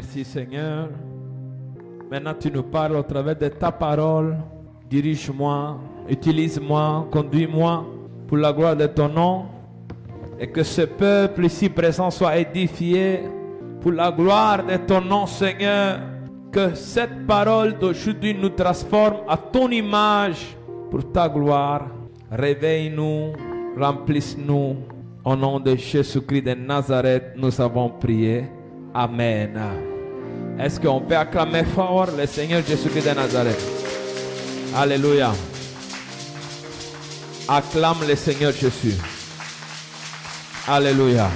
Merci Seigneur. Maintenant tu nous parles au travers de ta parole. Dirige-moi, utilise-moi, conduis-moi pour la gloire de ton nom. Et que ce peuple ici présent soit édifié pour la gloire de ton nom Seigneur. Que cette parole d'aujourd'hui nous transforme à ton image pour ta gloire. Réveille-nous, remplisse-nous. Au nom de Jésus-Christ de Nazareth, nous avons prié. Amen. Est-ce qu'on peut acclamer fort le Seigneur Jésus-Christ de Nazareth? Alléluia. Acclame le Seigneur Jésus. Alléluia.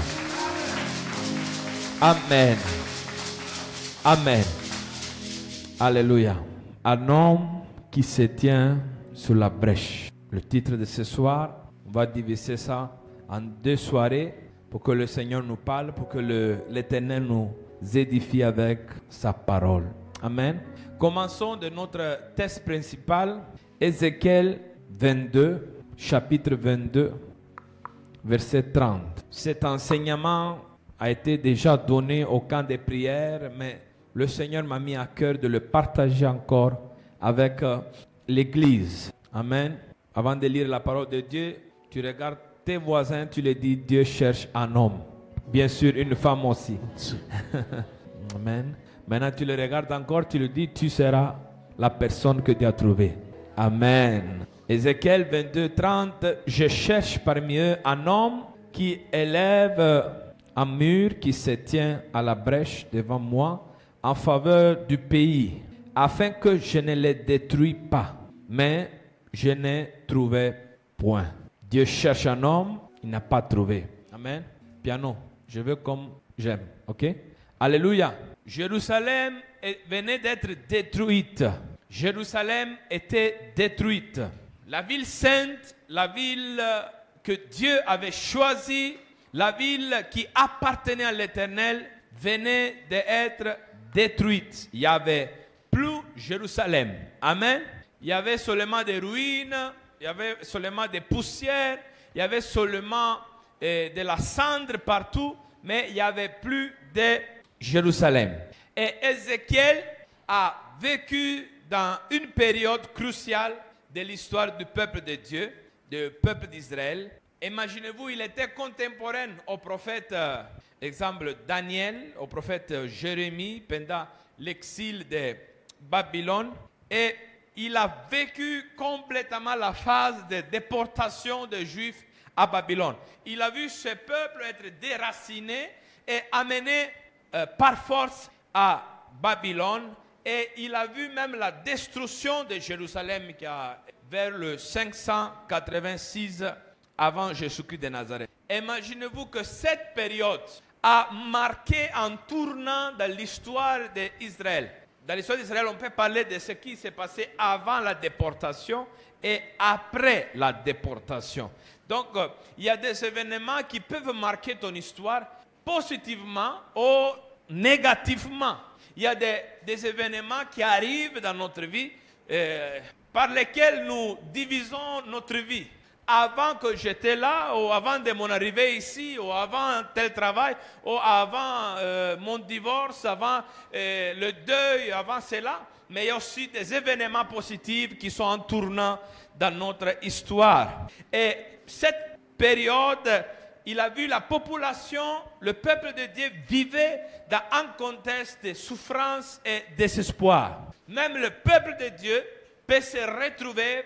Amen. Amen. Alléluia. Un homme qui se tient sur la brèche. Le titre de ce soir, on va diviser ça en 2 soirées pour que le Seigneur nous parle, pour que l'Éternel nous édifie avec sa parole. Amen. Commençons de notre texte principal, Ézéchiel 22, chapitre 22, verset 30. Cet enseignement a été déjà donné au camp des prières, mais le Seigneur m'a mis à cœur de le partager encore avec l'Église. Amen. Avant de lire la parole de Dieu, tu regardes tes voisins, tu les dis, Dieu cherche un homme. Bien sûr, une femme aussi. Amen. Maintenant, tu le regardes encore, tu lui dis, tu seras la personne que Dieu a trouvée. Amen. Ézéchiel 22, 30, je cherche parmi eux un homme qui élève un mur qui se tient à la brèche devant moi en faveur du pays, afin que je ne les détruis pas. Mais je n'ai trouvé point. Dieu cherche un homme, il n'a pas trouvé. Amen. Piano, je veux comme j'aime. Ok? Alléluia. Jérusalem venait d'être détruite. Jérusalem était détruite. La ville sainte, la ville que Dieu avait choisie, la ville qui appartenait à l'Éternel, venait d'être détruite. Il n'y avait plus Jérusalem. Amen. Il y avait seulement des ruines, il y avait seulement des poussières, il y avait seulement de la cendre partout, mais il n'y avait plus de Jérusalem. Et Ézéchiel a vécu dans une période cruciale de l'histoire du peuple de Dieu, du peuple d'Israël. Imaginez-vous, il était contemporain au prophète, exemple Daniel, au prophète Jérémie, pendant l'exil de Babylone. Et il a vécu complètement la phase de déportation des Juifs à Babylone. Il a vu ce peuple être déraciné et amené par force à Babylone. Et il a vu même la destruction de Jérusalem qui a, vers le 586 avant Jésus-Christ de Nazareth. Imaginez-vous que cette période a marqué un tournant dans l'histoire d'Israël. Dans l'histoire d'Israël, on peut parler de ce qui s'est passé avant la déportation et après la déportation. Donc, il y a des événements qui peuvent marquer ton histoire positivement ou négativement. Il y a des événements qui arrivent dans notre vie par lesquels nous divisons notre vie. Avant que j'étais là, ou avant de mon arrivée ici, ou avant tel travail, ou avant mon divorce, avant le deuil, avant cela. Mais il y a aussi des événements positifs qui sont en tournant dans notre histoire. Et cette période, il a vu la population, le peuple de Dieu vivait dans un contexte de souffrance et de désespoir. Même le peuple de Dieu peut se retrouver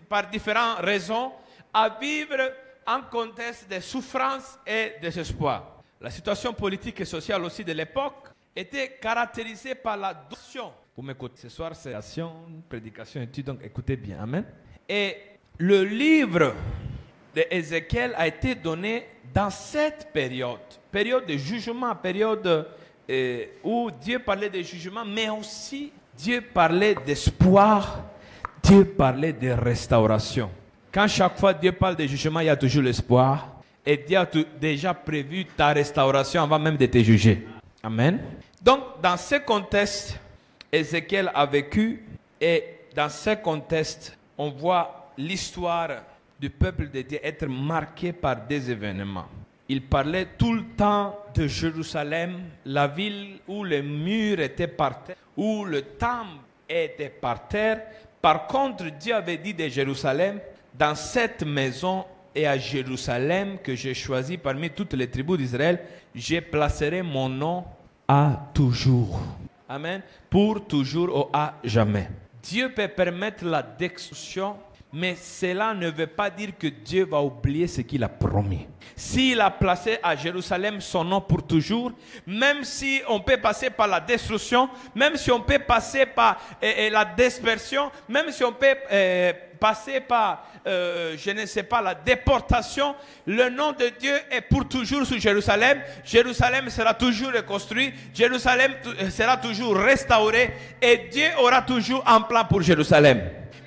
par différentes raisons à vivre un contexte de souffrance et de désespoir. La situation politique et sociale aussi de l'époque était caractérisée par la donation. Vous m'écoutez, ce soir c'est une prédication, étude, donc écoutez bien, amen. Et le livre d'Ézéchiel a été donné dans cette période de jugement, période où Dieu parlait de jugement, mais aussi Dieu parlait d'espoir, Dieu parlait de restauration. Quand chaque fois Dieu parle de jugement, il y a toujours l'espoir. Et Dieu a déjà prévu ta restauration avant même de te juger. Amen. Donc, dans ce contexte, Ézéchiel a vécu. Et dans ce contexte, on voit l'histoire du peuple de Dieu être marquée par des événements. il parlait tout le temps de Jérusalem, la ville où les murs étaient par terre, où le temple était par terre. Par contre, Dieu avait dit de Jérusalem, dans cette maison et à Jérusalem que j'ai choisi parmi toutes les tribus d'Israël, je placerai mon nom à toujours. Amen. Pour toujours ou à jamais. Dieu peut permettre la destruction, mais cela ne veut pas dire que Dieu va oublier ce qu'il a promis. S'il a placé à Jérusalem son nom pour toujours, même si on peut passer par la destruction, même si on peut passer par la dispersion, même si on peut passer par, je ne sais pas, la déportation, le nom de Dieu est pour toujours sur Jérusalem. Jérusalem sera toujours reconstruit, Jérusalem sera toujours restauré et Dieu aura toujours un plan pour Jérusalem.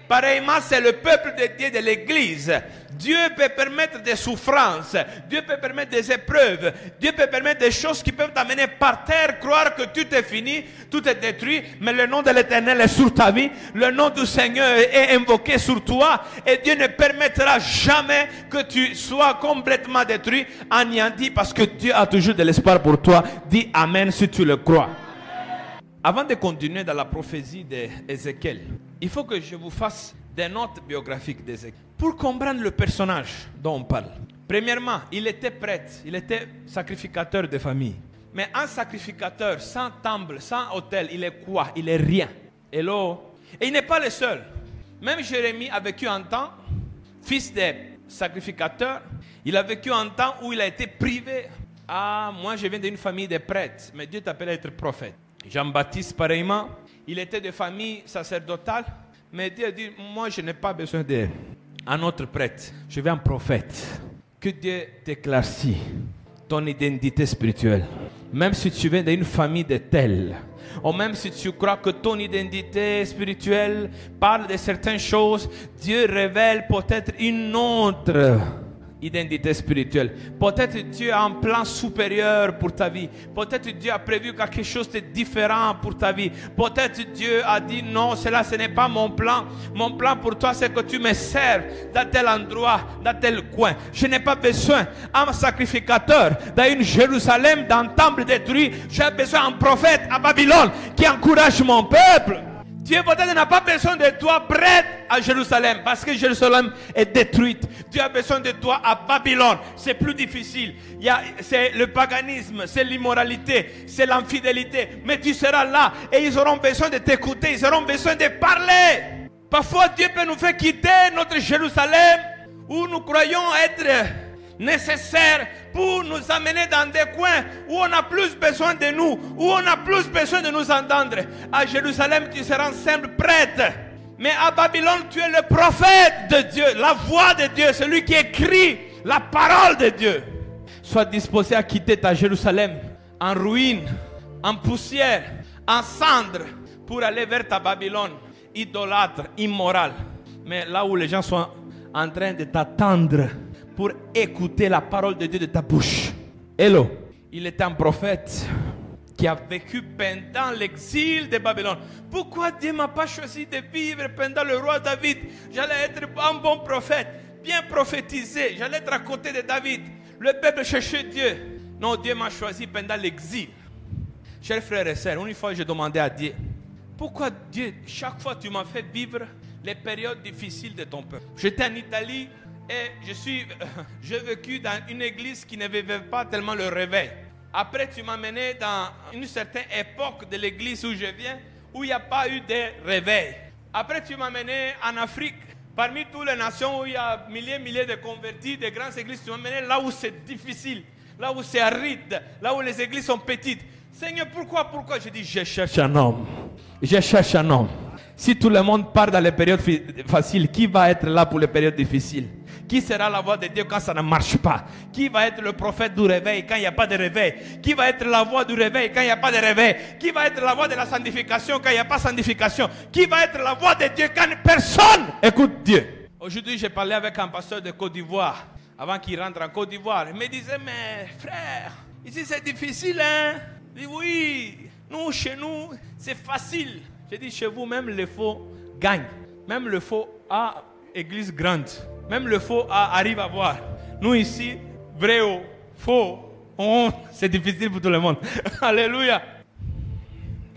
Pareillement, c'est le peuple de Dieu de l'Église. Dieu peut permettre des souffrances, Dieu peut permettre des épreuves, Dieu peut permettre des choses qui peuvent t'amener par terre, croire que tout est fini, tout est détruit, mais le nom de l'Éternel est sur ta vie, le nom du Seigneur est invoqué sur toi, et Dieu ne permettra jamais que tu sois complètement détruit, anéanti, parce que Dieu a toujours de l'espoir pour toi. Dis Amen si tu le crois. Avant de continuer dans la prophétie d'Ézéchiel, il faut que je vous fasse des notes biographiques d'Ézéchiel pour comprendre le personnage dont on parle. Premièrement, il était prêtre, il était sacrificateur de famille. Mais un sacrificateur sans temple, sans autel, il est quoi? Il est rien. Hello? Et il n'est pas le seul. Même Jérémie a vécu un temps, fils de sacrificateur, il a vécu un temps où il a été privé. Ah, moi je viens d'une famille de prêtres, mais Dieu t'appelle à être prophète. Jean-Baptiste, pareillement, il était de famille sacerdotale, mais Dieu a dit, moi je n'ai pas besoin d'un autre prêtre, je veux un prophète. Que Dieu t'éclaircit ton identité spirituelle. Même si tu viens d'une famille de tels, ou même si tu crois que ton identité spirituelle parle de certaines choses, Dieu révèle peut-être une autre identité spirituelle. Peut-être Dieu a un plan supérieur pour ta vie. Peut-être Dieu a prévu quelque chose de différent pour ta vie. Peut-être Dieu a dit non, cela ce n'est pas mon plan. Mon plan pour toi c'est que tu me serves dans tel endroit, dans tel coin. Je n'ai pas besoin d'un sacrificateur dans une Jérusalem, dans un temple détruit. J'ai besoin d'un prophète à Babylone qui encourage mon peuple. Dieu peut-être n'a pas besoin de toi prêtre à Jérusalem parce que Jérusalem est détruite. Dieu a besoin de toi à Babylone. C'est plus difficile. C'est le paganisme, c'est l'immoralité, c'est l'infidélité. Mais tu seras là et ils auront besoin de t'écouter. Ils auront besoin de parler. Parfois Dieu peut nous faire quitter notre Jérusalem où nous croyons être nécessaire pour nous amener dans des coins où on a plus besoin de nous, où on a plus besoin de nous entendre. À Jérusalem, tu seras un simple prêtre. Mais à Babylone, tu es le prophète de Dieu, la voix de Dieu, celui qui écrit la parole de Dieu. Sois disposé à quitter ta Jérusalem en ruine, en poussière, en cendre, pour aller vers ta Babylone, idolâtre, immorale. Mais là où les gens sont en train de t'attendre pour écouter la parole de Dieu de ta bouche. Hello. Il était un prophète qui a vécu pendant l'exil de Babylone. Pourquoi Dieu ne m'a pas choisi de vivre pendant le roi David? J'allais être un bon prophète, bien prophétisé. J'allais être à côté de David. Le peuple cherchait Dieu. Non, Dieu m'a choisi pendant l'exil. Chers frères et sœurs, une fois je demandais à Dieu, pourquoi Dieu, chaque fois tu m'as fait vivre les périodes difficiles de ton peuple? J'étais en Italie. Et j'ai vécu dans une église qui ne vivait pas tellement le réveil. Après, tu m'as mené dans une certaine époque de l'église où je viens, où il n'y a pas eu de réveil. Après, tu m'as mené en Afrique, parmi toutes les nations où il y a milliers de convertis, de grandes églises. Tu m'as mené là où c'est difficile, là où c'est aride, là où les églises sont petites. Seigneur, pourquoi? Je dis, je cherche un homme. Je cherche un homme. Si tout le monde part dans les périodes faciles, qui va être là pour les périodes difficiles? Qui sera la voix de Dieu quand ça ne marche pas? Qui va être le prophète du réveil quand il n'y a pas de réveil? Qui va être la voix du réveil quand il n'y a pas de réveil? Qui va être la voix de la sanctification quand il n'y a pas de sanctification? Qui va être la voix de Dieu quand personne écoute Dieu? Aujourd'hui, j'ai parlé avec un pasteur de Côte d'Ivoire avant qu'il rentre en Côte d'Ivoire. Il me disait, mais frère, ici c'est difficile, hein? Je dis, oui, nous, chez nous, c'est facile. J'ai dit, chez vous, même le faux gagne. Même le faux a église grande. Même le faux arrive à voir. Nous ici, vrai ou Faux. Oh, c'est difficile pour tout le monde. Alléluia.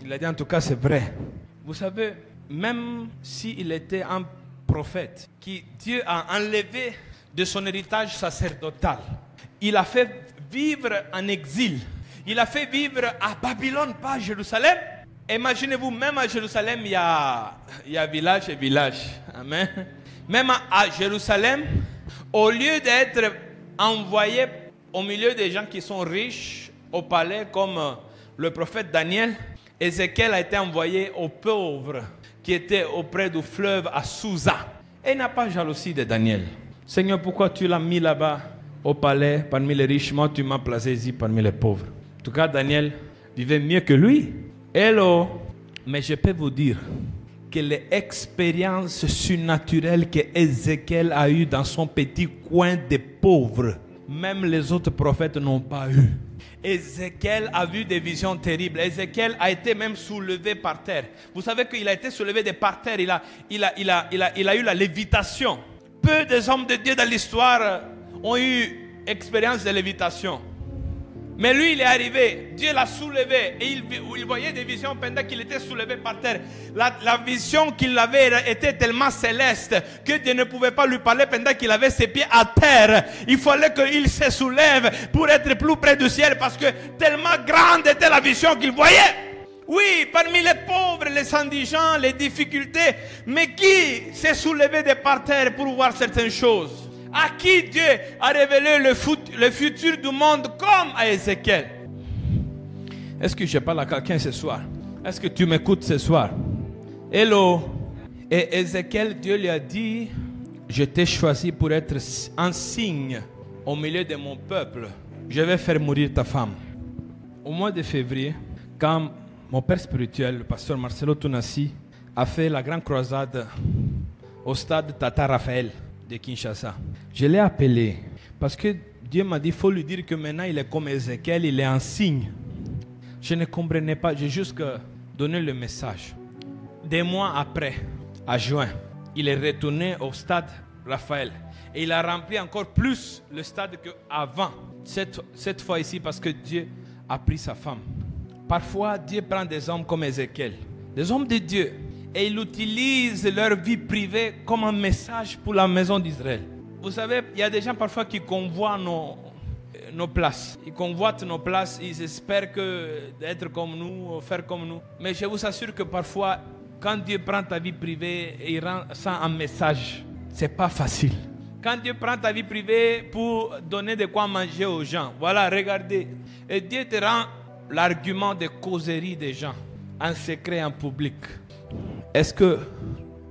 Il a dit en tout cas c'est vrai. Vous savez, même s'il était un prophète, qui Dieu a enlevé de son héritage sacerdotal, il a fait vivre en exil. Il a fait vivre à Babylone, pas à Jérusalem. Imaginez-vous, même à Jérusalem, il y a village et village. Amen. Même à Jérusalem, au lieu d'être envoyé au milieu des gens qui sont riches, au palais, comme le prophète Daniel, Ézéchiel a été envoyé aux pauvres qui étaient auprès du fleuve à Sousa. Et il n'a pas jalousie de Daniel. Seigneur, pourquoi tu l'as mis là-bas au palais parmi les riches? Moi, tu m'as placé ici parmi les pauvres. En tout cas, Daniel vivait mieux que lui. Hello. Mais je peux vous dire que les expériences surnaturelles que Ézéchiel a eues dans son petit coin des pauvres, même les autres prophètes n'ont pas eu. Ézéchiel a vu des visions terribles. Ézéchiel a été même soulevé par terre. Vous savez qu'il a été soulevé de par terre. Il a eu la lévitation. Peu des hommes de Dieu dans l'histoire ont eu expérience de lévitation. Mais lui, il est arrivé, Dieu l'a soulevé et il voyait des visions pendant qu'il était soulevé par terre. La vision qu'il avait était tellement céleste que Dieu ne pouvait pas lui parler pendant qu'il avait ses pieds à terre. Il fallait qu'il se soulève pour être plus près du ciel parce que tellement grande était la vision qu'il voyait. Oui, parmi les pauvres, les indigents, les difficultés, mais qui s'est soulevé de par terre pour voir certaines choses? À qui Dieu a révélé le futur du monde comme à Ézéchiel? Est-ce que je parle à quelqu'un ce soir? Est-ce que tu m'écoutes ce soir? Hello. Et Ézéchiel, Dieu lui a dit, je t'ai choisi pour être un signe au milieu de mon peuple. Je vais faire mourir ta femme. Au mois de février, quand mon père spirituel, le pasteur Marcelo Tunasi, a fait la grande croisade au stade Tata Raphaël de Kinshasa, je l'ai appelé parce que Dieu m'a dit il faut lui dire que maintenant il est comme Ézéchiel, il est un signe. Je ne comprenais pas, j'ai juste donné le message. Des mois après, à juin, il est retourné au stade Raphaël et il a rempli encore plus le stade qu'avant. Cette fois ici parce que Dieu a pris sa femme. Parfois Dieu prend des hommes comme Ézéchiel, des hommes de Dieu, et ils utilisent leur vie privée comme un message pour la maison d'Israël. Vous savez, il y a des gens parfois qui convoient nos places. Ils convoitent nos places, ils espèrent d'être comme nous, faire comme nous. Mais je vous assure que parfois, quand Dieu prend ta vie privée et il rend ça un message, c'est pas facile. Quand Dieu prend ta vie privée pour donner de quoi manger aux gens, voilà, regardez. Et Dieu te rend l'argument de causerie des gens, en secret, en public. Est-ce que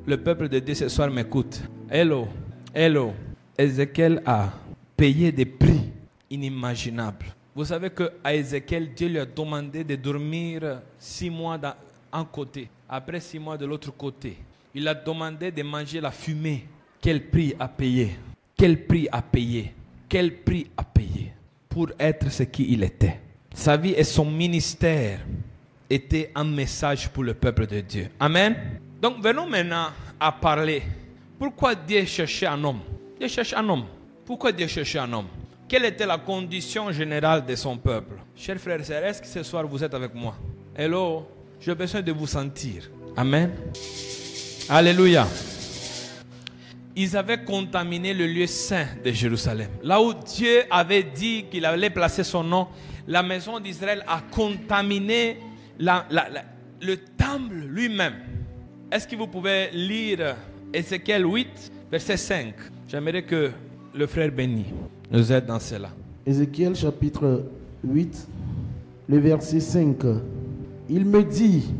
le peuple de Dieu ce soir m'écoute? Hello, hello. Ézéchiel a payé des prix inimaginables. Vous savez qu'à Ézéchiel, Dieu lui a demandé de dormir 6 mois d'un côté, après 6 mois de l'autre côté. Il a demandé de manger la fumée. Quel prix a payé? Quel prix a payé? Quel prix a payé pour être ce qu'il était? Sa vie et son ministère était un message pour le peuple de Dieu. Amen. Donc venons maintenant à parler. Pourquoi Dieu cherchait un homme? Dieu cherche un homme. Pourquoi Dieu cherchait un homme? Quelle était la condition générale de son peuple? Chers frères et sœurs, est-ce que ce soir vous êtes avec moi? Hello, j'ai besoin de vous sentir. Amen. Alléluia. Ils avaient contaminé le lieu saint de Jérusalem. Là où Dieu avait dit qu'il allait placer son nom, la maison d'Israël a contaminé le temple lui-même. Est-ce que vous pouvez lire Ézéchiel 8, verset 5? J'aimerais que le frère Béni nous aide dans cela. Ézéchiel chapitre 8, le verset 5. Il me dit,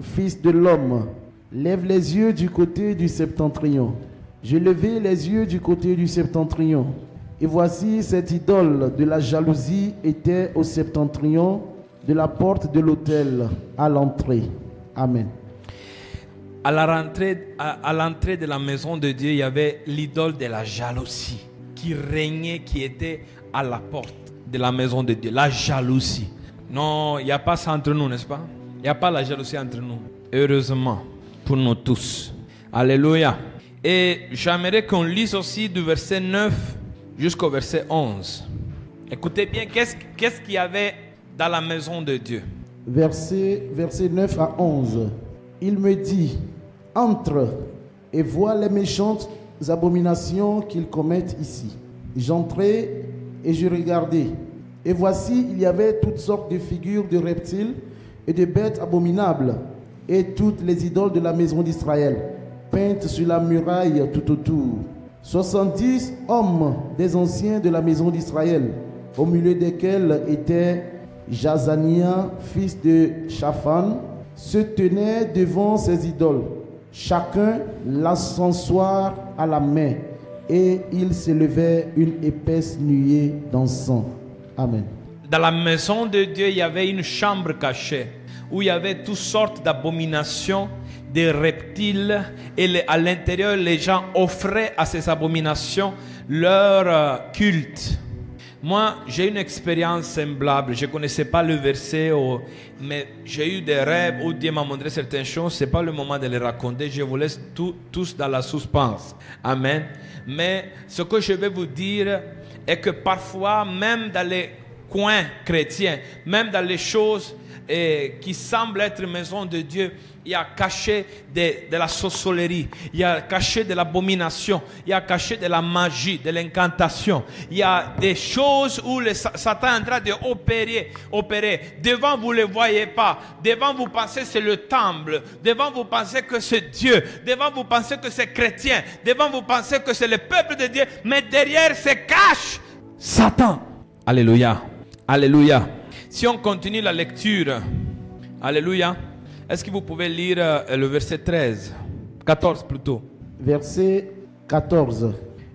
fils de l'homme, lève les yeux du côté du septentrion. Je levai les yeux du côté du septentrion. Et voici cette idole de la jalousie était au septentrion de la porte de l'autel à l'entrée. Amen. À l'entrée de la maison de Dieu, il y avait l'idole de la jalousie qui régnait, qui était à la porte de la maison de Dieu. La jalousie. Non, il n'y a pas ça entre nous, n'est-ce pas? Il n'y a pas la jalousie entre nous. Heureusement, pour nous tous. Alléluia. Et j'aimerais qu'on lise aussi du verset 9 jusqu'au verset 11. Écoutez bien, qu'est-ce qu'il y avait dans la maison de Dieu? Verset 9 à 11. Il me dit, entre et vois les méchantes abominations qu'ils commettent ici. J'entrai et je regardai. Et voici, il y avait toutes sortes de figures de reptiles et de bêtes abominables, et toutes les idoles de la maison d'Israël, peintes sur la muraille tout autour. 70 hommes des anciens de la maison d'Israël, au milieu desquels était Jazania, fils de Shaphan, se tenaient devant ces idoles, chacun l'encensoir à la main, et il s'élevait une épaisse nuée d'encens. Amen. Dans la maison de Dieu, il y avait une chambre cachée où il y avait toutes sortes d'abominations, des reptiles, et à l'intérieur, les gens offraient à ces abominations leur culte. Moi, j'ai une expérience semblable. Je ne connaissais pas le verset, mais j'ai eu des rêves où Dieu m'a montré certaines choses. Ce n'est pas le moment de les raconter. Je vous laisse tous dans la suspense. Amen. Mais ce que je vais vous dire est que parfois, même dans les coins chrétiens, même dans les choses qui semblent être maison de Dieu, il y a caché de la sorcellerie, il y a caché de l'abomination, il y a caché de la magie, de l'incantation. Il y a des choses où Satan est en train d'opérer. Devant, vous ne le voyez pas. Devant, vous pensez que c'est le temple. Devant, vous pensez que c'est Dieu. Devant, vous pensez que c'est chrétien. Devant, vous pensez que c'est le peuple de Dieu. Mais derrière se cache Satan. Alléluia. Alléluia. Si on continue la lecture, alléluia. Est-ce que vous pouvez lire le verset 14 plutôt? Verset 14.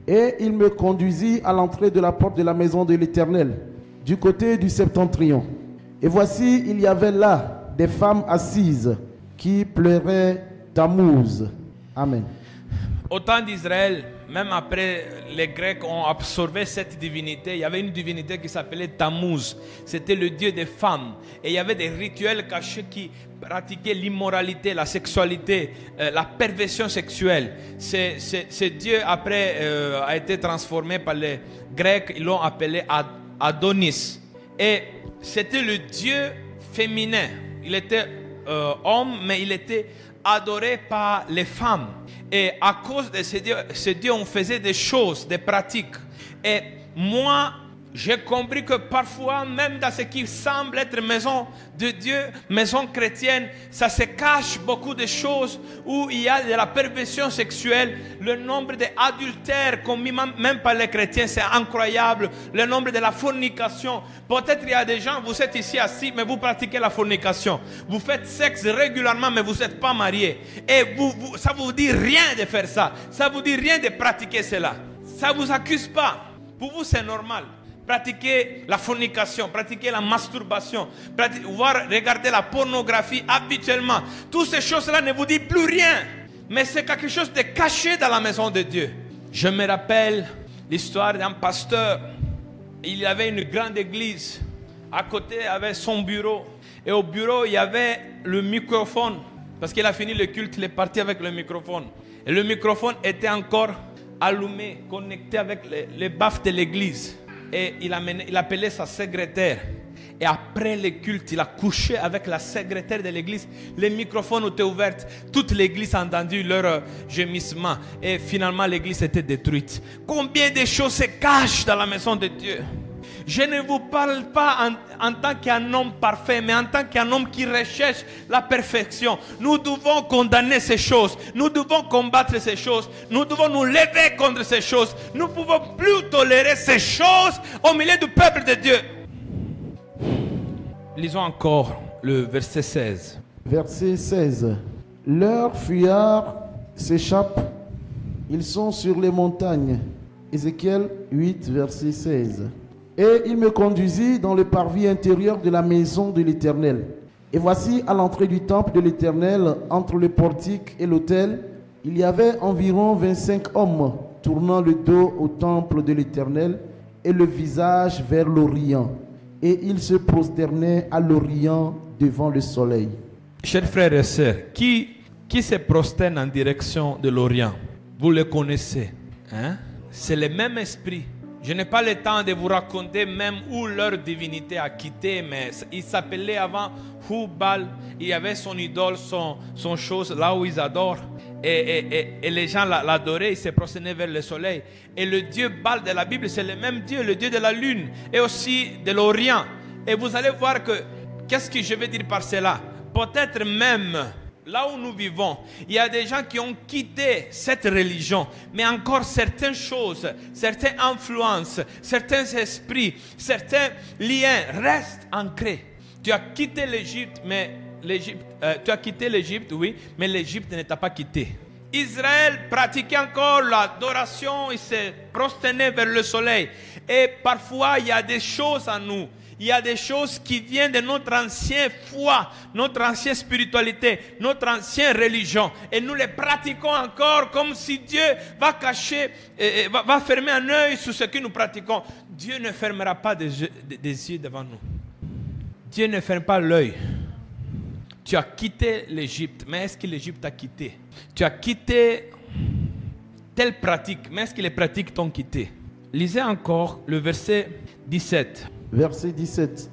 Et il me conduisit à l'entrée de la porte de la maison de l'Éternel, du côté du septentrion. Et voici, il y avait là des femmes assises qui pleuraient Tammuz. Amen. Au temps d'Israël, même après les Grecs ont absorbé cette divinité, il y avait une divinité qui s'appelait Tammuz. C'était le dieu des femmes. Et il y avait des rituels cachés qui pratiquaient l'immoralité, la sexualité, la perversion sexuelle. Ce dieu après a été transformé par les Grecs, ils l'ont appelé Adonis. Et c'était le dieu féminin. Il était homme, mais il était adoré par les femmes. Et à cause de ce Dieu, on faisait des choses, des pratiques. Et moi, j'ai compris que parfois, même dans ce qui semble être maison de Dieu, maison chrétienne, ça se cache beaucoup de choses où il y a de la perversion sexuelle. Le nombre d'adultères commis même par les chrétiens, c'est incroyable. Le nombre de la fornication. Peut-être il y a des gens, vous êtes ici assis, mais vous pratiquez la fornication. Vous faites sexe régulièrement, mais vous n'êtes pas mariés. Et ça ne vous dit rien de faire ça. Ça ne vous dit rien de pratiquer cela. Ça ne vous accuse pas. Pour vous, c'est normal. Pratiquer la fornication, pratiquer la masturbation, regarder la pornographie habituellement. Toutes ces choses-là ne vous disent plus rien. Mais c'est quelque chose de caché dans la maison de Dieu. Je me rappelle l'histoire d'un pasteur. Il y avait une grande église. À côté, il y avait son bureau. Et au bureau, il y avait le microphone. Parce qu'il a fini le culte, il est parti avec le microphone. Et le microphone était encore allumé, connecté avec les baffes de l'église. Et il appelait sa secrétaire. Et après le culte, il a couché avec la secrétaire de l'église. Les microphones étaient ouverts. Toute l'église a entendu leur gémissement. Et finalement, l'église était détruite. Combien de choses se cachent dans la maison de Dieu? Je ne vous parle pas en tant qu'un homme parfait, mais en tant qu'un homme qui recherche la perfection. Nous devons condamner ces choses. Nous devons combattre ces choses. Nous devons nous lever contre ces choses. Nous ne pouvons plus tolérer ces choses au milieu du peuple de Dieu. Lisons encore le verset 16. Verset 16. Leurs fuyards s'échappent. Ils sont sur les montagnes. Ézéchiel 8, verset 16. Et il me conduisit dans le parvis intérieur de la maison de l'Éternel. Et voici, à l'entrée du temple de l'Éternel, entre le portique et l'autel, il y avait environ 25 hommes tournant le dos au temple de l'Éternel et le visage vers l'Orient. Et ils se prosternaient à l'Orient devant le soleil. Chers frères et sœurs, qui se prosterne en direction de l'Orient? Vous le connaissez, hein? C'est le même esprit. Je n'ai pas le temps de vous raconter même où leur divinité a quitté, mais il s'appelait avant Hubal. Il y avait son idole, son chose, là où ils adorent. Et les gens l'adoraient, ils se prosternaient vers le soleil. Et le dieu Baal de la Bible, c'est le même dieu, le dieu de la lune et aussi de l'Orient. Et vous allez voir que, qu'est-ce que je veux dire par cela? Peut-être même, là où nous vivons, il y a des gens qui ont quitté cette religion, mais encore certaines choses, certaines influences, certains esprits, certains liens restent ancrés. Tu as quitté l'Égypte, mais tu as quitté l'Égypte, oui, mais l'Égypte ne t'a pas quitté. Israël pratiquait encore l'adoration, il se prosternait vers le soleil. Et parfois, il y a des choses en nous. Il y a des choses qui viennent de notre ancienne foi, notre ancienne spiritualité, notre ancienne religion. Et nous les pratiquons encore comme si Dieu va cacher, va fermer un œil sur ce que nous pratiquons. Dieu ne fermera pas des yeux devant nous. Dieu ne ferme pas l'œil. Tu as quitté l'Égypte, mais est-ce que l'Égypte t'a quitté? Tu as quitté telle pratique, mais est-ce que les pratiques t'ont quitté? Lisez encore le verset 17. Verset 17.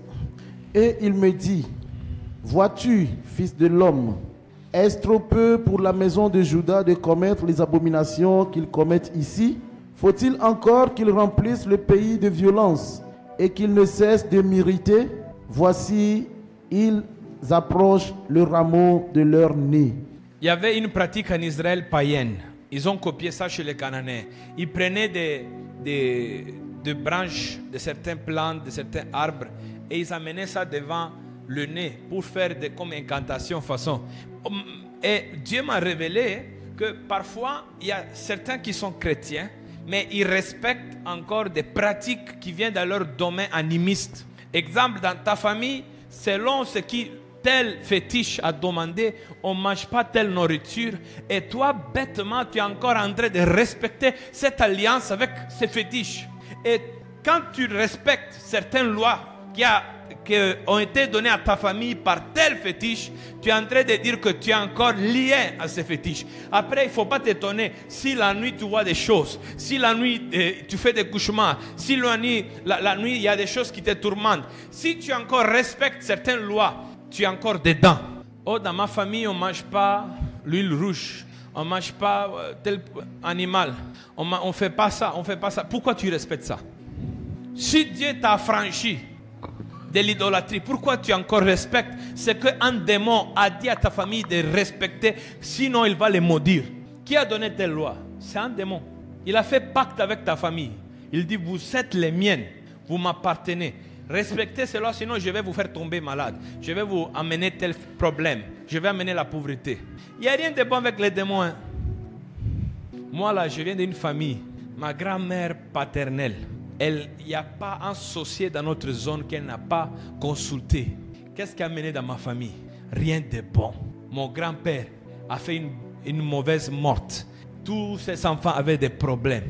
Et il me dit, vois-tu, fils de l'homme, est-ce trop peu pour la maison de Juda de commettre les abominations qu'ils commettent ici? Faut-il encore qu'ils remplissent le pays de violence et qu'ils ne cessent de m'irriter? Voici, ils approchent le rameau de leur nez. Il y avait une pratique en Israël païenne. Ils ont copié ça chez les Cananéens. Ils prenaient des branches de certaines plantes, de certains arbres, et ils amenaient ça devant le nez pour faire comme incantation façon. Et Dieu m'a révélé que parfois il y a certains qui sont chrétiens, mais ils respectent encore des pratiques qui viennent de leur domaine animiste. Exemple, dans ta famille, selon ce qui tel fétiche a demandé, on ne mange pas telle nourriture, et toi bêtement tu es encore en train de respecter cette alliance avec ces fétiches. Et quand tu respectes certaines lois qui ont été données à ta famille par tel fétiche, tu es en train de dire que tu es encore lié à ces fétiches. Après, il ne faut pas t'étonner si la nuit tu vois des choses, si la nuit tu fais des cauchemars, si la nuit il y a des choses qui te tourmentent. Si tu encore respectes certaines lois, tu es encore dedans. Oh, dans ma famille, on ne mange pas l'huile rouge. On ne mange pas tel animal. On ne fait pas ça, on ne fait pas ça. Pourquoi tu respectes ça? Si Dieu t'a affranchi de l'idolâtrie, pourquoi tu encore respectes ce qu'un démon a dit à ta famille de respecter? Sinon, il va les maudire. Qui a donné telle loi? C'est un démon. Il a fait pacte avec ta famille. Il dit, vous êtes les miennes, vous m'appartenez. Respectez cela, sinon je vais vous faire tomber malade. Je vais vous amener tel problème. Je vais amener la pauvreté. Il n'y a rien de bon avec les démons. Hein. Moi là, je viens d'une famille. Ma grand-mère paternelle, il n'y a pas un sorcier dans notre zone qu'elle n'a pas consulté. Qu'est-ce qui a mené dans ma famille? Rien de bon. Mon grand-père a fait une mauvaise morte. Tous ses enfants avaient des problèmes.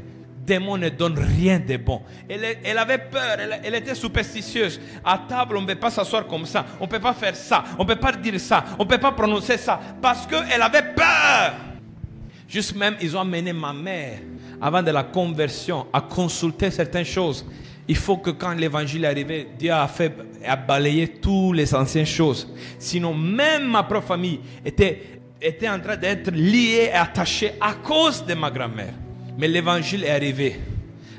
Démon ne donne rien de bon. Elle avait peur, elle était superstitieuse. À table, on ne peut pas s'asseoir comme ça. On ne peut pas faire ça. On ne peut pas dire ça. On ne peut pas prononcer ça. Parce qu'elle avait peur. Juste même, ils ont amené ma mère, avant de la conversion, à consulter certaines choses. Il faut que quand l'évangile est arrivé, Dieu a balayé toutes les anciennes choses. Sinon, même ma propre famille était en train d'être liée et attachée à cause de ma grand-mère. Mais l'évangile est arrivé.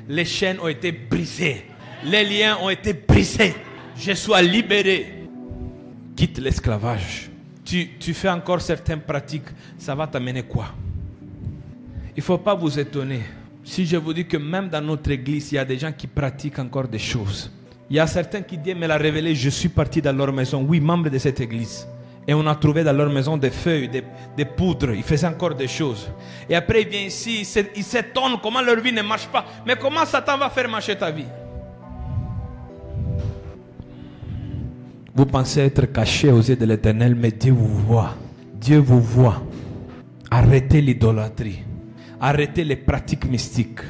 Les chaînes ont été brisées. Les liens ont été brisés. Je suis libéré. Quitte l'esclavage. Tu fais encore certaines pratiques. Ça va t'amener quoi? Il ne faut pas vous étonner. Si je vous dis que même dans notre église, il y a des gens qui pratiquent encore des choses. Il y a certains qui Dieu me l'a révélé. Je suis parti dans leur maison. Oui, membre de cette église. Et on a trouvé dans leur maison des feuilles, des poudres. Ils faisaient encore des choses. Et après, il vient ici, il s'étonne comment leur vie ne marche pas. Mais comment Satan va faire marcher ta vie? Vous pensez être caché aux yeux de l'Éternel, mais Dieu vous voit. Dieu vous voit. Arrêtez l'idolâtrie. Arrêtez les pratiques mystiques.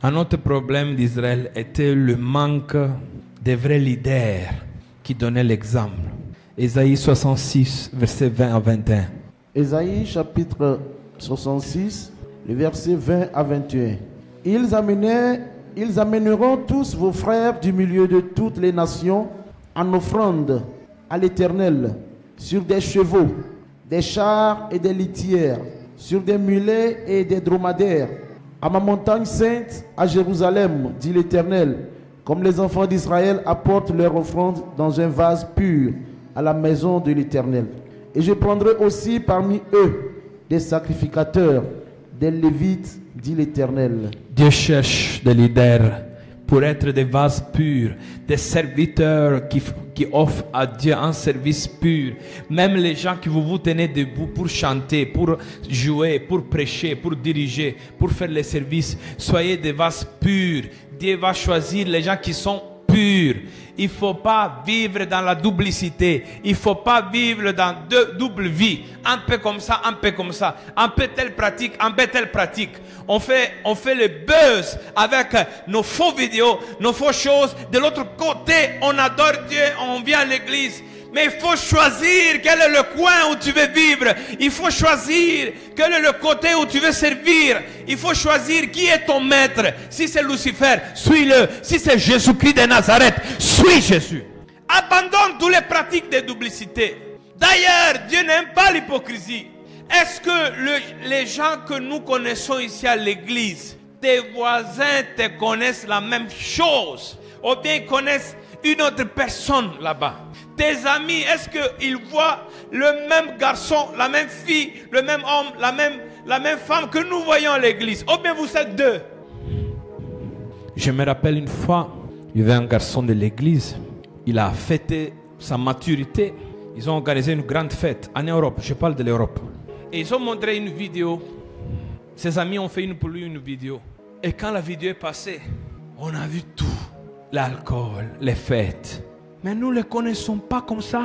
Un autre problème d'Israël était le manque de vrais leaders qui donnaient l'exemple. Ésaïe 66, versets 20 à 21. Ésaïe chapitre 66, le verset 20 à 21. Ils amèneront tous vos frères du milieu de toutes les nations en offrande à l'Éternel sur des chevaux, des chars et des litières, sur des mulets et des dromadaires, à ma montagne sainte, à Jérusalem, dit l'Éternel, comme les enfants d'Israël apportent leur offrande dans un vase pur à la maison de l'Éternel. Et je prendrai aussi parmi eux des sacrificateurs, des Lévites, dit l'Éternel. Dieu cherche des leaders pour être des vases purs, des serviteurs qui offrent à Dieu un service pur. Même les gens qui vous tenez debout pour chanter, pour jouer, pour prêcher, pour diriger, pour faire les services, soyez des vases purs. Dieu va choisir les gens qui sont purs. Il ne faut pas vivre dans la duplicité. Il ne faut pas vivre dans deux doubles vies. Un peu comme ça, un peu comme ça. Un peu telle pratique, un peu telle pratique. On fait le buzz avec nos faux vidéos, nos fausses choses. De l'autre côté, on adore Dieu, on vient à l'église. Mais il faut choisir quel est le coin où tu veux vivre. Il faut choisir quel est le côté où tu veux servir. Il faut choisir qui est ton maître. Si c'est Lucifer, suis-le. Si c'est Jésus-Christ de Nazareth, suis Jésus. Abandonne toutes les pratiques de duplicité. D'ailleurs, Dieu n'aime pas l'hypocrisie. Est-ce que les gens que nous connaissons ici à l'église, tes voisins te connaissent la même chose? Ou bien ils connaissent une autre personne là-bas? Tes amis, est-ce qu'ils voient le même garçon, la même fille, le même homme, la même femme que nous voyons à l'église? Ou bien vous êtes deux? Je me rappelle une fois, il y avait un garçon de l'église. Il a fêté sa maturité. Ils ont organisé une grande fête en Europe. Je parle de l'Europe. Et ils ont montré une vidéo. Ses amis ont fait pour lui une vidéo. Et quand la vidéo est passée, on a vu tout. L'alcool, les fêtes. Mais nous ne le connaissons pas comme ça.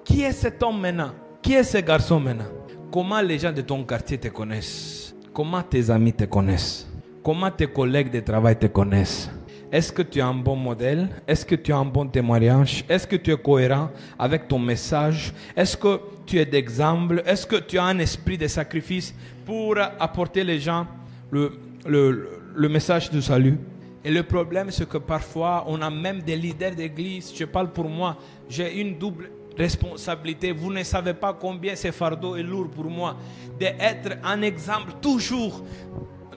Qui est cet homme maintenant? Qui est ce garçon maintenant? Comment les gens de ton quartier te connaissent? Comment tes amis te connaissent? Comment tes collègues de travail te connaissent? Est-ce que tu as un bon modèle? Est-ce que tu as un bon témoignage? Est-ce que tu es cohérent avec ton message? Est-ce que tu es d'exemple? Est-ce que tu as un esprit de sacrifice pour apporter les gens le message du salut? Et le problème, c'est que parfois, on a même des leaders d'église. Je parle pour moi. J'ai une double responsabilité. Vous ne savez pas combien ce fardeau est lourd pour moi. D'être un exemple toujours.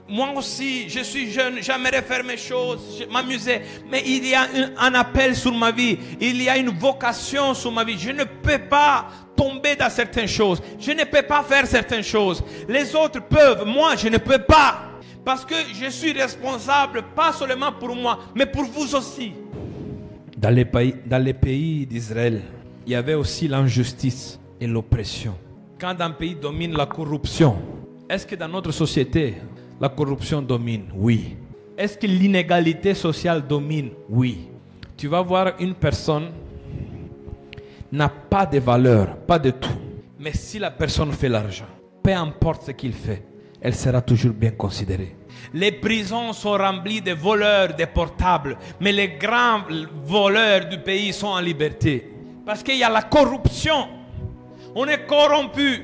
Moi aussi, je suis jeune. J'aimerais faire mes choses, m'amuser. Mais il y a un appel sur ma vie. Il y a une vocation sur ma vie. Je ne peux pas tomber dans certaines choses. Je ne peux pas faire certaines choses. Les autres peuvent. Moi, je ne peux pas. Parce que je suis responsable, pas seulement pour moi, mais pour vous aussi. Dans les pays d'Israël, il y avait aussi l'injustice et l'oppression. Quand un pays domine la corruption, est-ce que dans notre société, la corruption domine? Oui. Est-ce que l'inégalité sociale domine? Oui. Tu vas voir une personne n'a pas de valeur, pas de tout. Mais si la personne fait l'argent, peu importe ce qu'il fait, elle sera toujours bien considérée. Les prisons sont remplies de voleurs, de portables, mais les grands voleurs du pays sont en liberté. Parce qu'il y a la corruption. On est corrompu.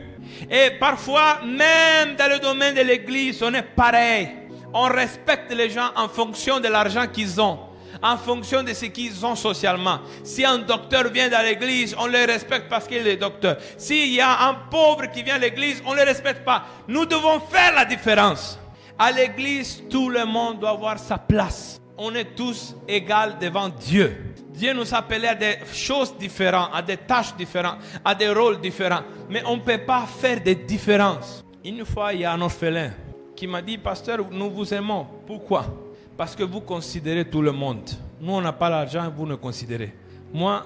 Et parfois, même dans le domaine de l'église, on est pareil. On respecte les gens en fonction de l'argent qu'ils ont, en fonction de ce qu'ils ont socialement. Si un docteur vient dans l'église, on le respecte parce qu'il est docteur. S'il y a un pauvre qui vient à l'église, on ne le respecte pas. Nous devons faire la différence. À l'église, tout le monde doit avoir sa place. On est tous égaux devant Dieu. Dieu nous appelait à des choses différentes, à des tâches différentes, à des rôles différents. Mais on ne peut pas faire des différences. Une fois, il y a un orphelin qui m'a dit, pasteur, nous vous aimons. Pourquoi? Parce que vous considérez tout le monde. Nous, on n'a pas l'argent, vous ne considérez. Moi,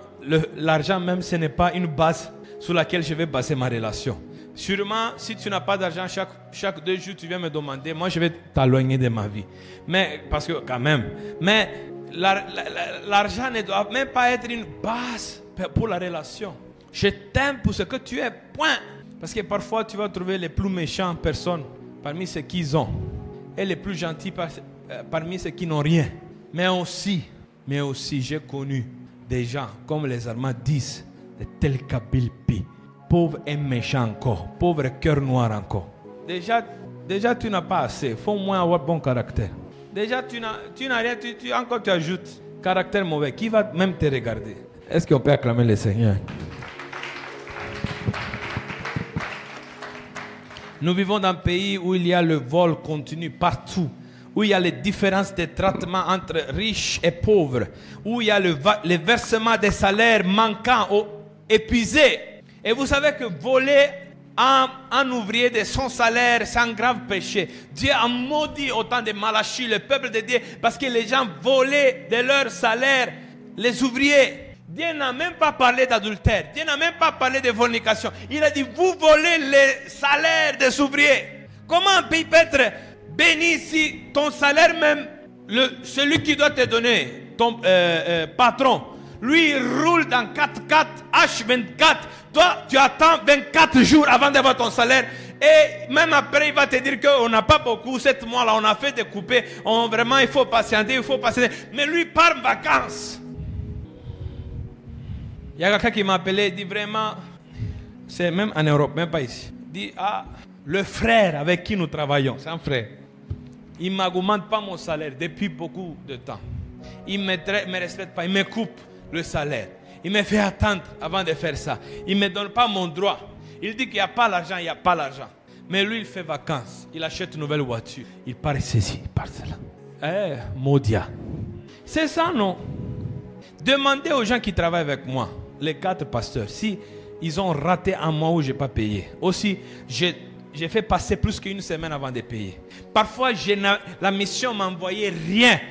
l'argent même, ce n'est pas une base sur laquelle je vais baser ma relation. Sûrement, si tu n'as pas d'argent, chaque 2 jours, tu viens me demander, moi, je vais t'éloigner de ma vie. Mais, parce que quand même, mais l'argent ne doit même pas être une base pour la relation. Je t'aime pour ce que tu es, point. Parce que parfois, tu vas trouver les plus méchantes personnes parmi ceux qui ont. Et les plus gentils parmi ceux qui n'ont rien. Mais aussi, j'ai connu des gens, comme les Allemands disent, de tels Kabilpi, pauvres et méchants encore, pauvres et cœur noir encore. Déjà tu n'as pas assez, il faut au moins avoir bon caractère. Déjà, tu n'as rien, encore tu ajoutes. Caractère mauvais. Qui va même te regarder? Est-ce qu'on peut acclamer le Seigneur? Nous vivons dans un pays où il y a le vol continu partout, où il y a les différences de traitement entre riches et pauvres, où il y a le versement des salaires manquants ou épuisés. Et vous savez que voler un ouvrier de son salaire, c'est un grave péché. Dieu a maudit autant de Malachie, le peuple de Dieu, parce que les gens volaient de leur salaire, les ouvriers. Dieu n'a même pas parlé d'adultère. Dieu n'a même pas parlé de fornication. Il a dit, vous volez les salaires des ouvriers. Comment un pays peut être béni si ton salaire même, celui qui doit te donner, ton patron, lui il roule dans 4x4, H24. Toi, tu attends 24 jours avant d'avoir ton salaire. Et même après, il va te dire qu'on n'a pas beaucoup. 7 mois-là, on a fait des coupés. Vraiment, il faut patienter, Mais lui part en vacances. Il y a quelqu'un qui m'a appelé, il dit vraiment, c'est même en Europe, même pas ici. Il dit, le frère avec qui nous travaillons, c'est un frère. Il ne m'augmente pas mon salaire depuis beaucoup de temps. Il ne me respecte pas, il me coupe le salaire. Il me fait attendre avant de faire ça. Il ne me donne pas mon droit. Il dit qu'il n'y a pas l'argent, il n'y a pas l'argent. Mais lui, il fait vacances. Il achète une nouvelle voiture. Il part ici, il part là. Maudia. C'est ça, non? Demandez aux gens qui travaillent avec moi, les 4 pasteurs, si ils ont raté un mois où je n'ai pas payé. Aussi, j'ai fait passer plus qu'une semaine avant de payer. Parfois, la mission m'a envoyé rien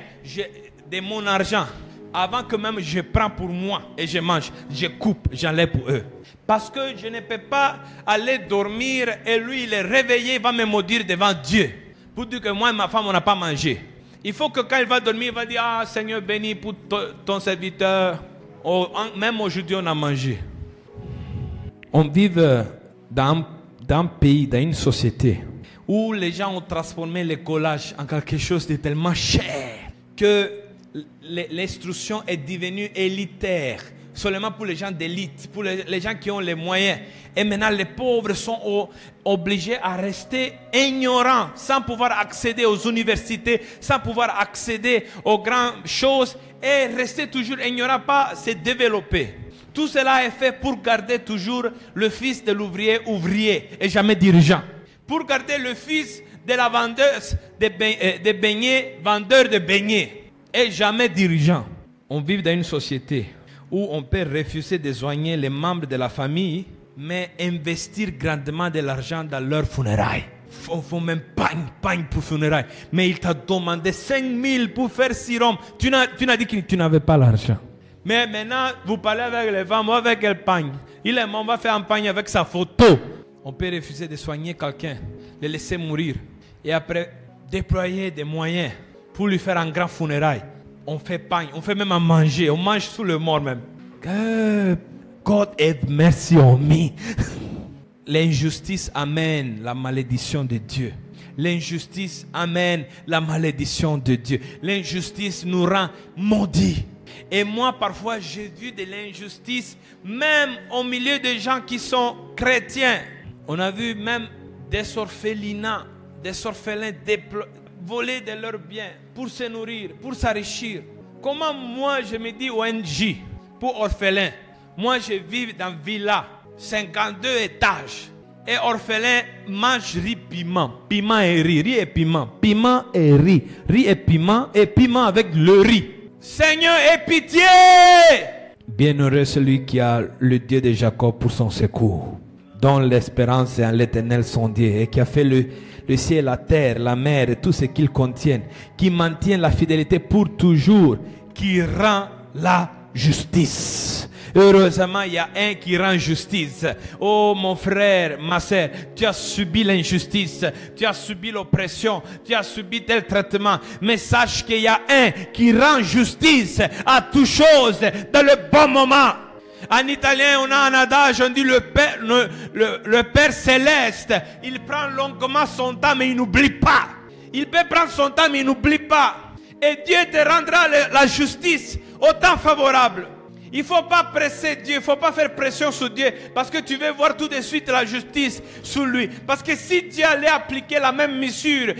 de mon argent. Avant que même je prends pour moi et je mange, je coupe, j'enlève pour eux. Parce que je ne peux pas aller dormir et lui, il est réveillé, il va me maudire devant Dieu. Pour dire que moi et ma femme, on n'a pas mangé. Il faut que quand il va dormir, il va dire, Seigneur, béni pour ton serviteur. Même aujourd'hui, on a mangé. On vit dans un pays, dans une société où les gens ont transformé le collage en quelque chose de tellement cher que l'instruction est devenue élitaire, seulement pour les gens d'élite, pour les gens qui ont les moyens. Et maintenant, les pauvres sont obligés à rester ignorants, sans pouvoir accéder aux universités, sans pouvoir accéder aux grandes choses, et rester toujours ignorants, pas se développer. Tout cela est fait pour garder toujours le fils de l'ouvrier ouvrier et jamais dirigeant. Pour garder le fils de la vendeuse de beignets, vendeur de beignets. Et jamais dirigeant. On vit dans une société où on peut refuser de soigner les membres de la famille, mais investir grandement de l'argent dans leurs funérailles. On fait même pagne pour funérailles. Mais il t'a demandé 5 000 pour faire sérum. Tu n'as dit que tu n'avais pas l'argent. Mais maintenant, vous parlez avec les femmes, avec quel pagne? Il est mort, on va faire un pagne avec sa photo. On peut refuser de soigner quelqu'un, le laisser mourir. Et après, déployer des moyens pour lui faire un grand funérail. On fait pain, on fait même à manger, on mange sous le mort même. God have mercy on me. L'injustice amène la malédiction de Dieu. L'injustice amène la malédiction de Dieu. L'injustice nous rend maudits. Et moi, parfois, j'ai vu de l'injustice, même au milieu des gens qui sont chrétiens. On a vu même des orphelinats, des orphelins voler de leurs biens pour se nourrir, pour s'enrichir. Comment moi je me dis ONG pour orphelins? Moi je vis dans villa, 52 étages. Et orphelins mangent riz piment. Piment et riz et piment. Piment et riz. Riz et piment avec le riz. Seigneur, aie pitié! Bienheureux celui qui a le Dieu de Jacob pour son secours, dont l'espérance est en l'Éternel son Dieu, et qui a fait le ciel, la terre, la mer et tout ce qu'ils contiennent, qui maintient la fidélité pour toujours, qui rend la justice. Heureusement, il y a un qui rend justice. Oh mon frère, ma soeur, tu as subi l'injustice, tu as subi l'oppression, tu as subi tel traitement. Mais sache qu'il y a un qui rend justice à toute chose dans le bon moment. En italien, on a un adage, on dit le Père céleste, il prend longuement son temps, mais il n'oublie pas. Il peut prendre son temps, mais il n'oublie pas. Et Dieu te rendra la justice au temps favorable. Il ne faut pas presser Dieu, il ne faut pas faire pression sur Dieu parce que tu veux voir tout de suite la justice sur lui. Parce que si Dieu allait appliquer la même mesure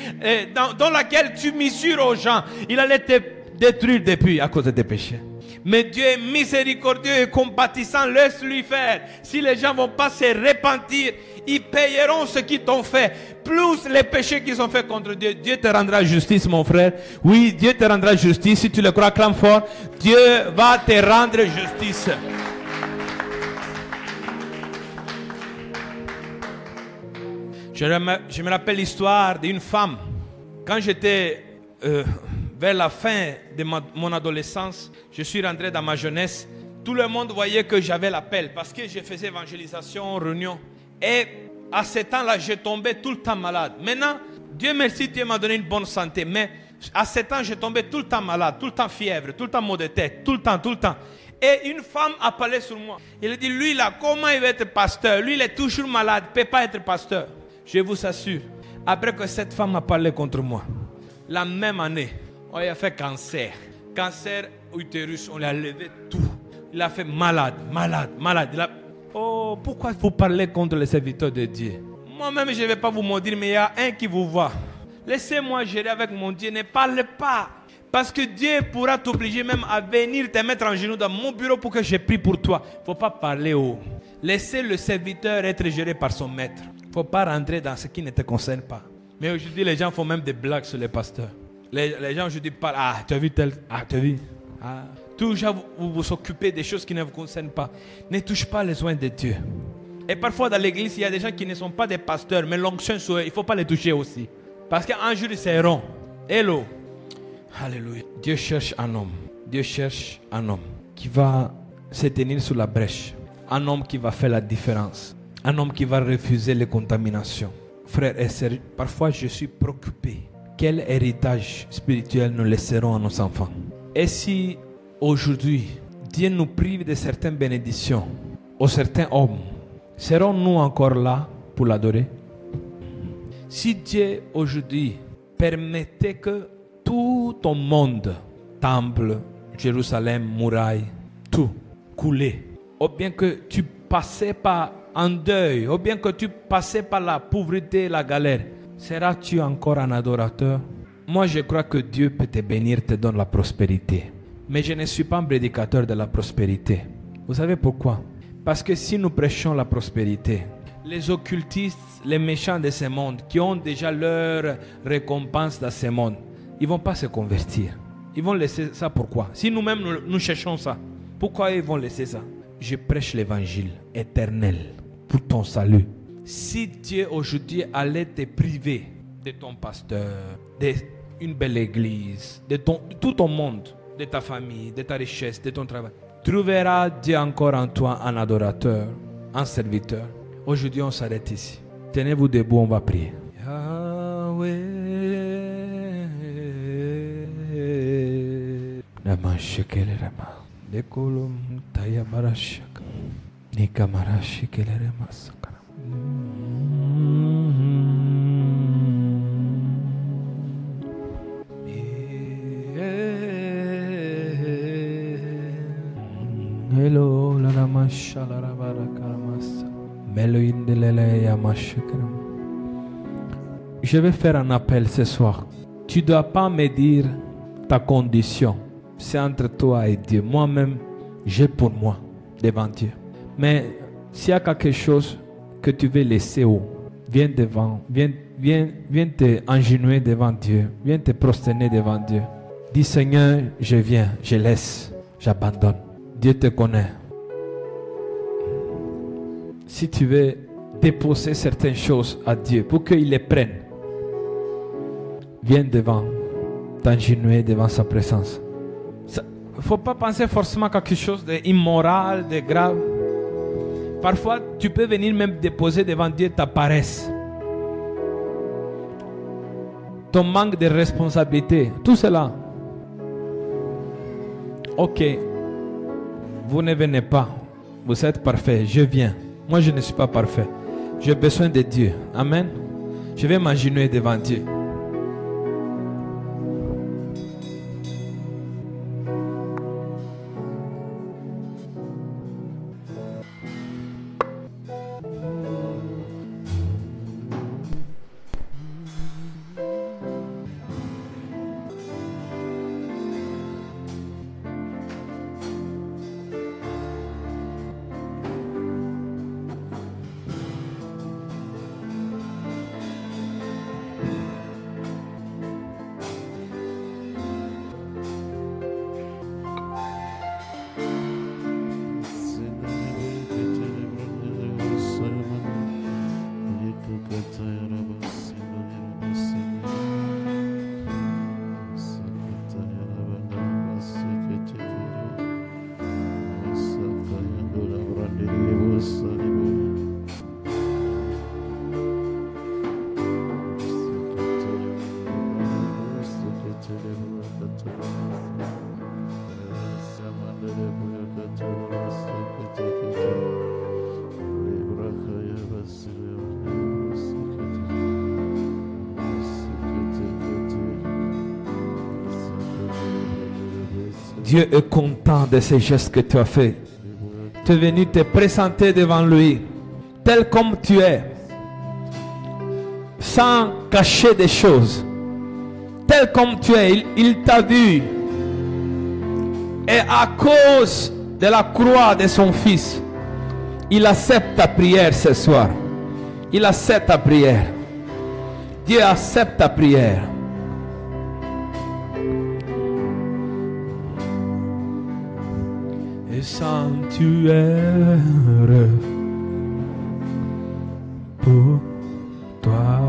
dans laquelle tu mesures aux gens, il allait te détruire depuis à cause de tes péchés. Mais Dieu est miséricordieux et compatissant, laisse-lui faire. Si les gens ne vont pas se repentir, ils payeront ce qu'ils t'ont fait. Plus les péchés qu'ils ont fait contre Dieu, Dieu te rendra justice, mon frère. Oui, Dieu te rendra justice. Si tu le crois, clame fort. Dieu va te rendre justice. Je me rappelle l'histoire d'une femme. Quand j'étais vers la fin de mon adolescence, je suis rentré dans ma jeunesse. Tout le monde voyait que j'avais l'appel parce que je faisais évangélisation, réunion. Et à ce temps-là, je tombais tout le temps malade. Maintenant, Dieu merci, Dieu m'a donné une bonne santé. Mais à ce temps, je tombais tout le temps malade, tout le temps fièvre, tout le temps maux de tête, tout le temps. Et une femme a parlé sur moi. Il a dit, lui là, comment il va être pasteur? Lui, il est toujours malade, il ne peut pas être pasteur. Je vous assure, après que cette femme a parlé contre moi, la même année, on lui a fait cancer. Cancer utérus, on lui a levé tout. Il a fait malade. Oh, pourquoi vous parlez contre les serviteurs de Dieu? Moi-même, je ne vais pas vous maudire, mais il y a un qui vous voit. Laissez-moi gérer avec mon Dieu, ne parlez pas. Parce que Dieu pourra t'obliger même à venir te mettre en genoux dans mon bureau pour que je prie pour toi. Il ne faut pas parler haut. Laissez le serviteur être géré par son maître. Il ne faut pas rentrer dans ce qui ne te concerne pas. Mais aujourd'hui, les gens font même des blagues sur les pasteurs. Les gens aujourd'hui parlent, ah, tu as vu tel, ah, tu as vu, ah. Toujours vous vous occupez des choses qui ne vous concernent pas. Ne touche pas les soins de Dieu. Et parfois dans l'église, il y a des gens qui ne sont pas des pasteurs, mais l'onction sur eux, il ne faut pas les toucher aussi. Parce qu'un jour, ils seront. Hello. Alléluia. Dieu cherche un homme. Dieu cherche un homme qui va se tenir sur la brèche. Un homme qui va faire la différence. Un homme qui va refuser les contaminations. Frères et sœurs, parfois je suis préoccupé. Quel héritage spirituel nous laisserons à nos enfants? Et si aujourd'hui, Dieu nous prive de certaines bénédictions, ou certains hommes, serons-nous encore là pour l'adorer? Si Dieu aujourd'hui permettait que tout ton monde, temple, Jérusalem, muraille, tout coulait, ou bien que tu passais par un deuil, ou bien que tu passais par la pauvreté, la galère, seras-tu encore un adorateur? Moi, je crois que Dieu peut te bénir, te donne la prospérité. Mais je ne suis pas un prédicateur de la prospérité. Vous savez pourquoi? Parce que si nous prêchons la prospérité, les occultistes, les méchants de ce monde, qui ont déjà leur récompense dans ce monde, ils ne vont pas se convertir. Ils vont laisser ça pourquoi? Si nous-mêmes nous cherchons ça, pourquoi ils vont laisser ça? Je prêche l'évangile éternel pour ton salut. Si Dieu aujourd'hui allait te priver de ton pasteur, d'une belle église, de tout ton monde, de ta famille, de ta richesse, de ton travail, trouveras Dieu encore en toi un adorateur, un serviteur. Aujourd'hui, on s'arrête ici. Tenez-vous debout, on va prier. Yahweh, hello, la ramasha, la rabarakaramasa. Je vais faire un appel ce soir. Tu ne dois pas me dire ta condition. C'est entre toi et Dieu. Moi-même, j'ai pour moi devant Dieu. Mais s'il y a quelque chose que tu veux laisser haut, viens devant, viens te engenouiller devant Dieu. Viens te prosterner devant Dieu. Dis Seigneur, je viens, je laisse, j'abandonne. Dieu te connaît. Si tu veux déposer certaines choses à Dieu pour qu'il les prenne, viens devant, t'engenouiller devant sa présence. Il ne faut pas penser forcément à quelque chose d'immoral, de grave. Parfois, tu peux venir même déposer devant Dieu ta paresse, ton manque de responsabilité, tout cela. Ok, vous ne venez pas, vous êtes parfait, je viens. Moi, je ne suis pas parfait. J'ai besoin de Dieu. Amen. Je vais m'agenouiller devant Dieu. Dieu est content de ces gestes que tu as fait. Tu es venu te présenter devant lui, tel comme tu es, sans cacher des choses. Tel comme tu es, il t'a vu. Et à cause de la croix de son fils, il accepte ta prière ce soir. Il accepte ta prière. Dieu accepte ta prière. Et sanctuaire pour toi.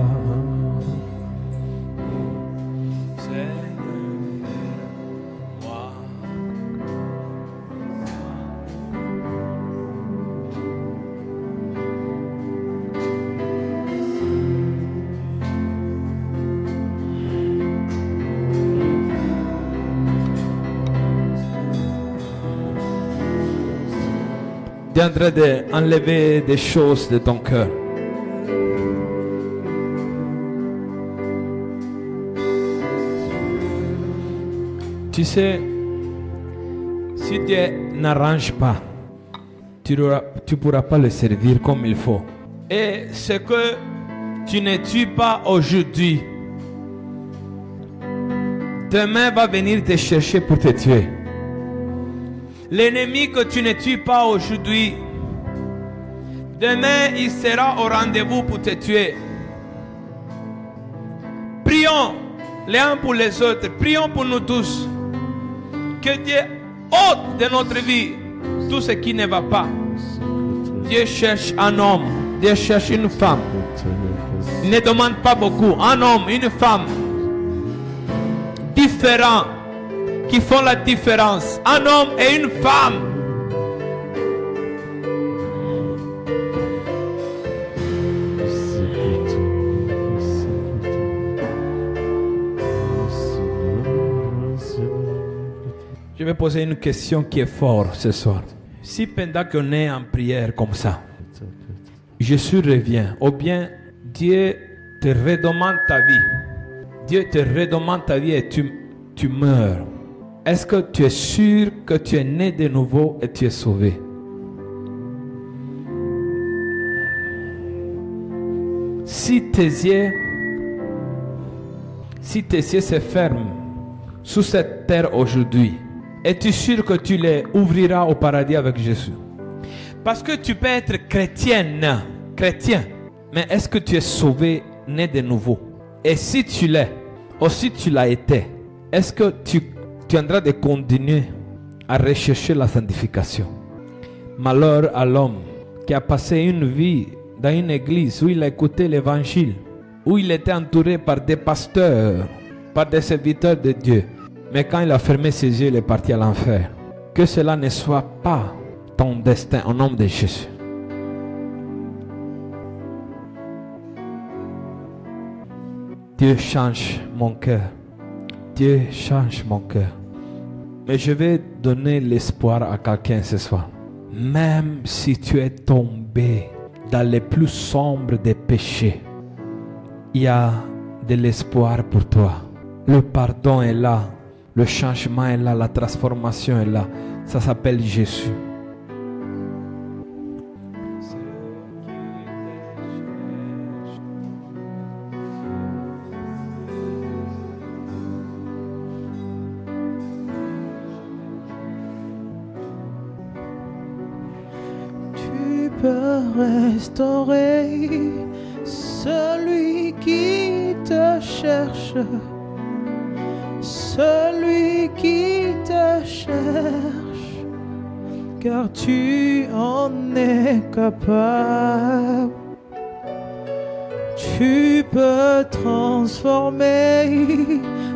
Tu es en train d'enlever des choses de ton cœur. Tu sais, si Dieu n'arrange pas, tu ne pourras pas le servir comme il faut. Et ce que tu ne tues pas aujourd'hui, demain va venir te chercher pour te tuer. L'ennemi que tu ne tues pas aujourd'hui, demain il sera au rendez-vous pour te tuer. Prions les uns pour les autres, prions pour nous tous. Que Dieu ôte de notre vie tout ce qui ne va pas. Dieu cherche un homme, Dieu cherche une femme. Il ne demande pas beaucoup. Un homme, une femme, différents, qui font la différence. Un homme et une femme. Je vais poser une question qui est forte ce soir. Si pendant qu'on est en prière comme ça, Jésus revient, ou bien Dieu te redemande ta vie. Dieu te redemande ta vie et tu meurs. Est-ce que tu es sûr que tu es né de nouveau et tu es sauvé? Si tes yeux se ferment sous cette terre aujourd'hui, es-tu sûr que tu les ouvriras au paradis avec Jésus? Parce que tu peux être chrétien, mais est-ce que tu es sauvé, né de nouveau? Et si tu l'es, ou si tu l'as été, est-ce que tu es en train de continuer à rechercher la sanctification? Malheur à l'homme qui a passé une vie dans une église où il a écouté l'évangile, où il était entouré par des pasteurs, par des serviteurs de Dieu. Mais quand il a fermé ses yeux, il est parti à l'enfer. Que cela ne soit pas ton destin au nom de Jésus. Dieu change mon cœur. Dieu change mon cœur. Mais je vais donner l'espoir à quelqu'un ce soir. Même si tu es tombé dans les plus sombres des péchés, il y a de l'espoir pour toi. Le pardon est là. Le changement est là. La transformation est là. Ça s'appelle Jésus. Tu peux restaurer celui qui te cherche. Celui qui te cherche, car tu en es capable. Tu peux transformer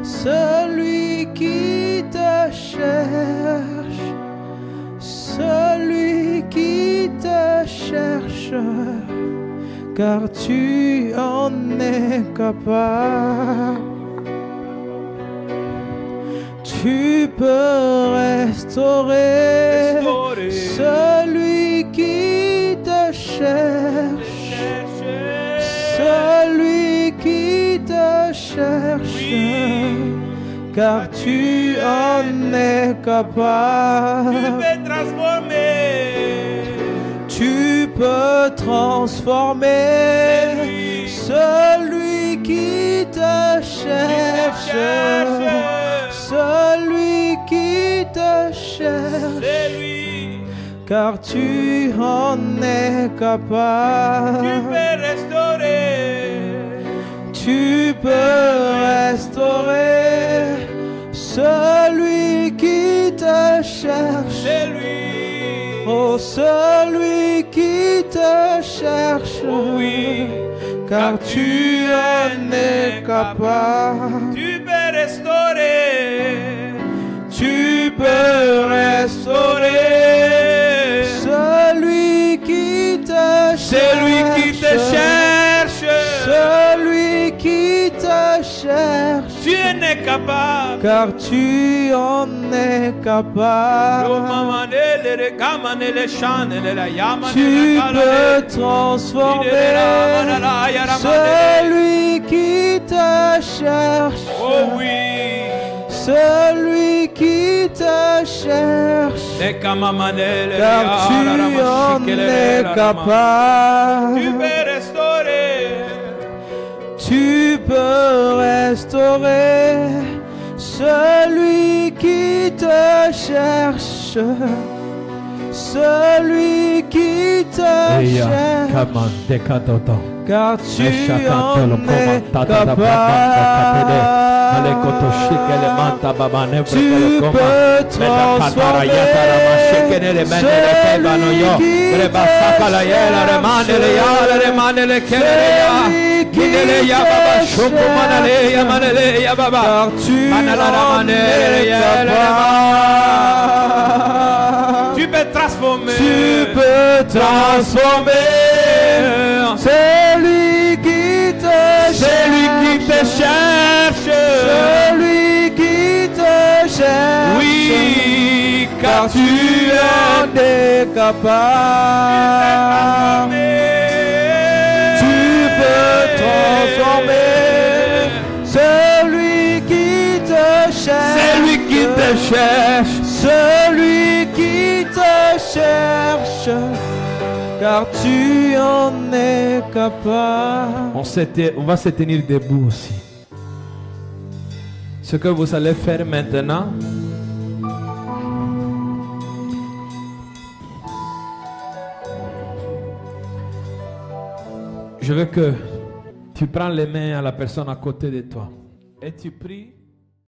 celui qui te cherche, celui qui te cherche, car tu en es capable. Tu peux restaurer celui qui te cherche, celui qui te cherche, car tu en es capable. Tu peux transformer. Tu peux transformer celui qui te cherche, celui qui te cherche, car tu en es capable. Tu peux restaurer. Tu peux restaurer celui qui te cherche. Oh, celui qui te cherche. Oh oui. Car tu en es capable. Tu peux restaurer. Tu peux restaurer celui qui te cherche. Celui qui te cherche. Celui qui te cherche. Tu en es capable. Car tu en es capable. Tu peux transformer celui qui te cherche. Oh oui. Celui qui te cherche, car tu en es capable. Tu peux restaurer. Tu peux restaurer celui qui te cherche, celui qui te cherche, car tu en es capable. Tu peux transformer Tu peux transformer. Tu peux transformer celui qui te cherche. Celui qui te cherche. Oui, car tu en es capable. Tu peux transformer celui qui te cherche. Celui qui te cherche. Celui qui te cherche, car tu en es capable. On va se tenir debout aussi. Ce que vous allez faire maintenant, je veux que tu prends les mains à la personne à côté de toi et tu pries